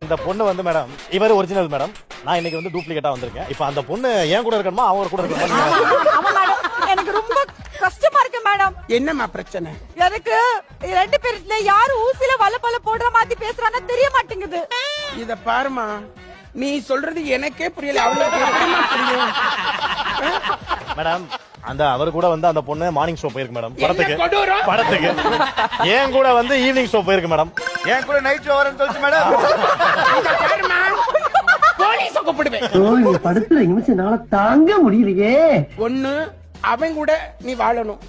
இந்த பொண்ணு வந்து மேடம் இவர் ஒரிஜினல் மேடம், நான் இன்னைக்கு வந்து டூப்ளிகேட்டா வந்திருக்கேன். இப்ப அந்த பொண்ணு ஏன் கூட இருக்கணுமா அவங்க கூட இருக்கணுமா? எனக்கு ரொம்ப கஷ்டமா இருக்கு மேடம். என்னம்மா பிரச்சனை? எனக்கு 2 பேர்ல யாரு ஊசில வலப்பல போடுற மாதிரி பேசுறாங்க தெரிய மாட்டேங்குது. இத பாருமா, நீ சொல்றது எனக்கே புரியல, அவளுக்கு எப்படிமா புரியும்? மேடம் அந்த அவர் கூட வந்து அந்த பொண்ணு மார்னிங் ஷோ போயிருக்கு மேடம், என்ன கொடூரம்? படத்துக்கு. ஏன் கூட வந்து ஈவினிங் ஷோ போயிருக்கு மேடம். ஏன் கூட நைட் ஷோ வரேன்னு சொல்லிச்சு மேடம். இத பாருமா, போலீஸ கூப்பிடுவேன். நீ படுத்துற நிமிஷம் தாங்க முடியலையே. ஒண்ணு அவன் கூட நீ வாழணும்,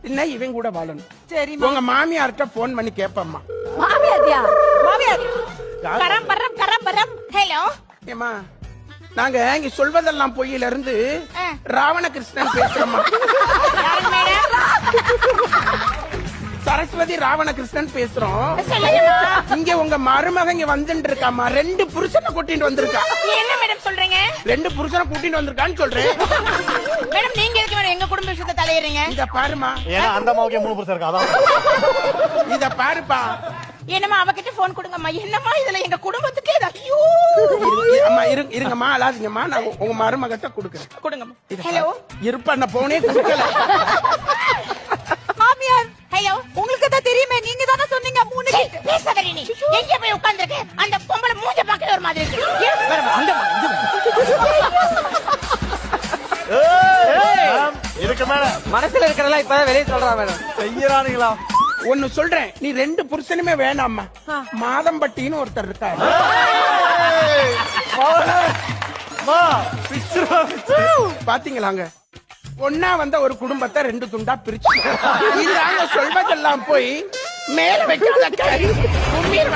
இல்ல இவன் கூட வாழணும். சரி உங்க மாமியார்ட்ட போன் பண்ணி கேப்பம்மா. மாமியாரியா? மாமியார் கரம் பரம் கரம் பரம். ஹலோ ஏமா, நாங்க இங்க சொல்வதெல்லாம் பொய்யில இருந்து ராவணகிருஷ்ணன் பேசுறோம்மா. யாருங்க மேடம்? சரஸ்வதி ராவணகிருஷ்ணன் பேசுறோம். சொல்லுங்கம்மா. இங்க உங்க மருமக இங்க வந்துட்டு இருக்காமா, 2 புருஷனை கூட்டிட்டு வந்திருக்கா. என்ன மேடம் சொல்றீங்க? 2 புருஷனை கூட்டிட்டு வந்திருக்கான்னு சொல்றேன். மேடம் நீங்க எதுக்கு மேடம் எங்க குடும்ப விஷயத்தை தலையிறீங்க? இத பாருமா, ஏன்னா அந்த அம்மாவுக்கே 3 புருஷன் இருக்கு. அதான் இத பாருப்பா. என்னம்மா அவகிட்ட போன் கொடுங்கம்மா. என்னம்மா இதுல எங்க குடும்பத்துக்கு ஐயோ. அம்மா இருங்கம்மா, அழாதீங்கம்மா, நான் உங்க மருமகத்தை கொடுக்குறேன். கொடுங்கம்மா. ஹலோ இருப்பா, நான் போனே கொடுக்கல. மாமியார் ஹலோ. உங்களுக்கு தான் தெரியுமே, நீங்க தானே சொன்னீங்க 3 கிட்ட. பேசாதடி நீ. எங்க போய் உட்கார்ந்திருக்க? அந்த பொம்பளை மூஞ்ச பார்க்கவே ஒரு மாதிரி இருக்கு. இதுக்கு மேல மனசுல இருக்கிறதெல்லாம் இப்பதான் வெளியே சொல்றான் மேடம். செய்யறானுங்களா? ஒன்னு சொல்றேன், நீ 2 புருஷனுமே வேணாம்மா. மாதம்பட்டின்னு ஒருத்தர் இருக்காரு. பாத்தீங்களாங்க, ஒன்னா வந்த ஒரு குடும்பத்தை 2 துண்டா பிரிச்சு இதாங்க சொல்வதெல்லாம் போய் மேல வைக்காத கறி கும்மீர்